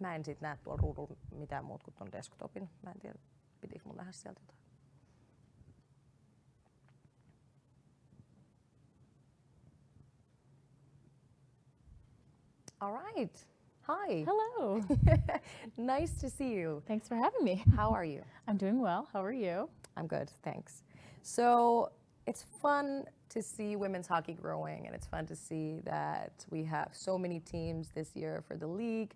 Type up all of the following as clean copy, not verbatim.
Mä en sit näe tuolla ruudulla mitään muut kuin ton desktopin. Mä en tiedä, pitikö mun nähdä sieltä jotain. All right. Hi. Hello. Nice to see you. Thanks for having me. How are you? I'm doing well. How are you? I'm good, thanks. So it's fun to see women's hockey growing, and it's fun to see that we have so many teams this year for the league.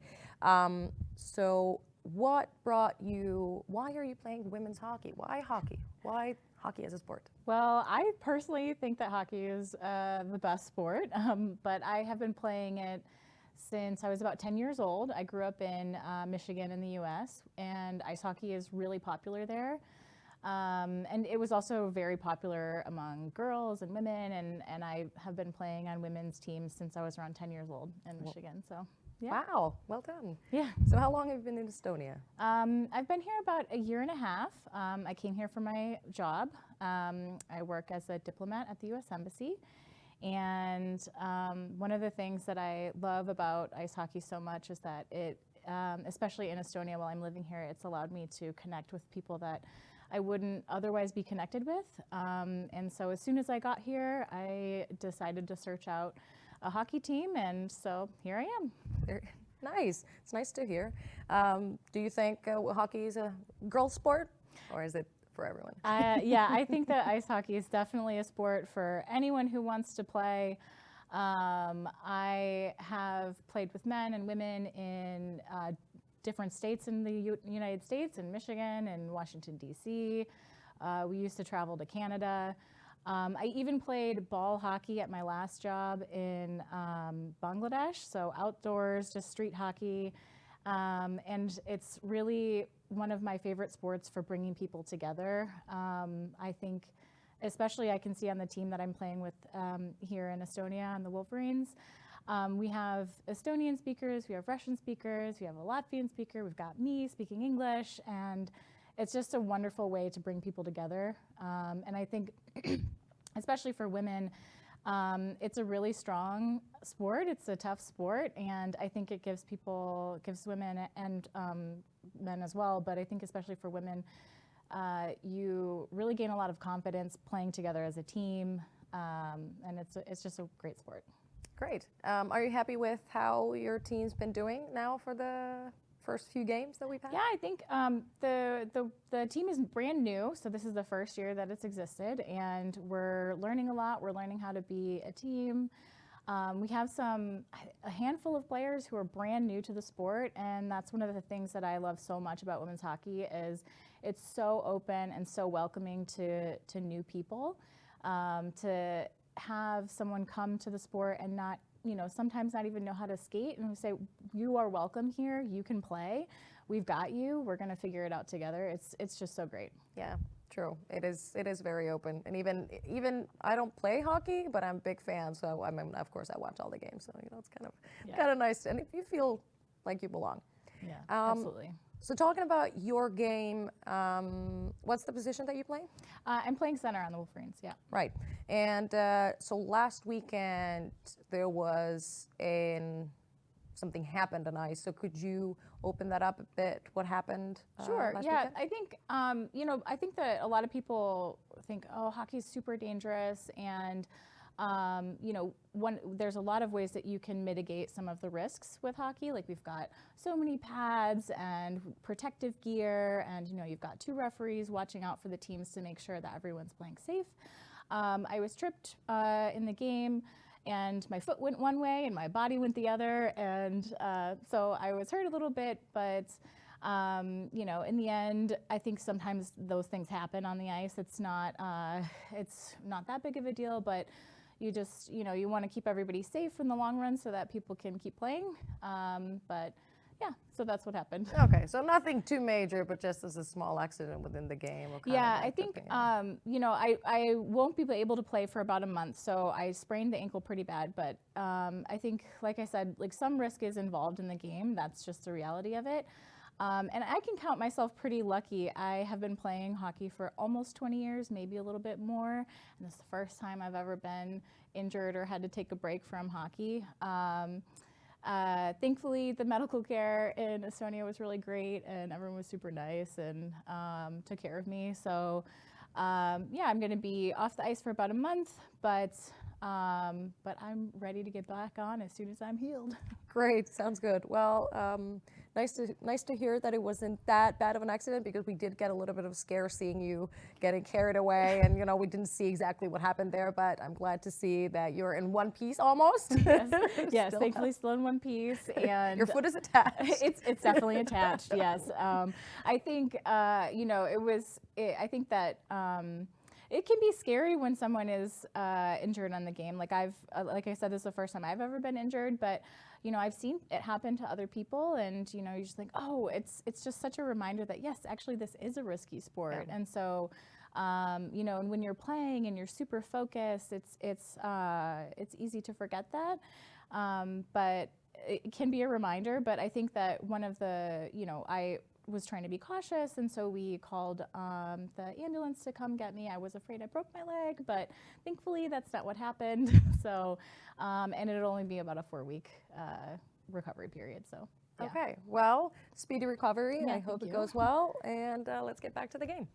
So what brought you, why are you playing women's hockey? Why hockey? Why hockey as a sport? Well, I personally think that hockey is the best sport, but I have been playing it since I was about 10 years old. I grew up in Michigan in the US, and ice hockey is really popular there. And it was also very popular among girls and women, and I have been playing on women's teams since I was around 10 years old in Michigan. So, yeah. Wow, well done. Yeah. So how long have you been in Estonia? I've been here about a year and a half. I came here for my job. I work as a diplomat at the US Embassy. And one of the things that I love about ice hockey so much is that it, especially in Estonia while I'm living here, it's allowed me to connect with people that I wouldn't otherwise be connected with. And so as soon as I got here, I decided to search out a hockey team, and so here I am. Very nice. It's nice to hear. Do you think hockey is a girl sport, or is it for everyone? Yeah, I think that ice hockey is definitely a sport for anyone who wants to play. I have played with men and women in different states in the United States, in Michigan and Washington, D.C. We used to travel to Canada. I even played ball hockey at my last job in Bangladesh, so outdoors, just street hockey. And it's really one of my favorite sports for bringing people together. I think, especially I can see on the team that I'm playing with here in Estonia on the Wolferines, we have Estonian speakers, we have Russian speakers, we have a Latvian speaker, we've got me speaking English, and it's just a wonderful way to bring people together. And I think, especially for women, it's a really strong sport. It's a tough sport, and I think it gives women and men as well, but I think especially for women, you really gain a lot of confidence playing together as a team, and it's just a great sport. Great. Are you happy with how your team's been doing now for the first few games that we've had? Yeah, I think the team is brand new, so this is the first year that it's existed, and we're learning a lot. We're learning how to be a team. We have a handful of players who are brand new to the sport, and that's one of the things that I love so much about women's hockey is it's so open and so welcoming to new people. To have someone come to the sport and not, sometimes not even know how to skate, and we say, you are welcome here, you can play, we've got you, we're gonna figure it out together. It's just so great. Yeah, true. It is very open, and even I don't play hockey, but I'm a big fan, so I mean, of course I watch all the games, so it's kind of nice, and if you feel like you belong. Yeah, absolutely. So talking about your game, what's the position that you play? I'm playing center on the Wolferines, yeah. Right, and so last weekend there was something happened on ice. So could you open that up a bit? What happened? Sure. Last Yeah, weekend? I think I think that a lot of people think, oh, hockey's super dangerous, and there's a lot of ways that you can mitigate some of the risks with hockey. Like we've got so many pads and protective gear, and you've got 2 referees watching out for the teams to make sure that everyone's playing safe. I was tripped in the game, and my foot went one way and my body went the other, and so I was hurt a little bit, but in the end, I think sometimes those things happen on the ice. It's not that big of a deal, but you just, you want to keep everybody safe in the long run so that people can keep playing. But yeah, so that's what happened. Okay, so nothing too major, but just as a small accident within the game. Yeah, I think, I won't be able to play for about a month, so I sprained the ankle pretty bad, but I think, like I said, like some risk is involved in the game. That's just the reality of it. And I can count myself pretty lucky. I have been playing hockey for almost 20 years, maybe a little bit more. And this is the first time I've ever been injured or had to take a break from hockey. Thankfully, the medical care in Estonia was really great, and everyone was super nice and took care of me. So, yeah, I'm going to be off the ice for about a month, but I'm ready to get back on as soon as I'm healed. Great, sounds good. Well, nice to hear that it wasn't that bad of an accident, because we did get a little bit of a scare seeing you getting carried away, and we didn't see exactly what happened there. But I'm glad to see that you're in one piece almost. Yes, thankfully still in one piece, and your foot is attached. It's definitely attached. Yes, I think I think that. It can be scary when someone is injured on the game. Like like I said, this is the first time I've ever been injured, but I've seen it happen to other people, and you just think, oh, it's just such a reminder that yes, actually, this is a risky sport, Yeah. and so. And when you're playing and you're super focused, it's easy to forget that, but it can be a reminder. But I think that one of the I was trying to be cautious, and so we called the ambulance to come get me. I was afraid I broke my leg, but thankfully that's not what happened. So, and it'll only be about a 4-week recovery period. So, yeah. Okay, well, speedy recovery. Yeah, I hope thank it you. goes well, and let's get back to the game.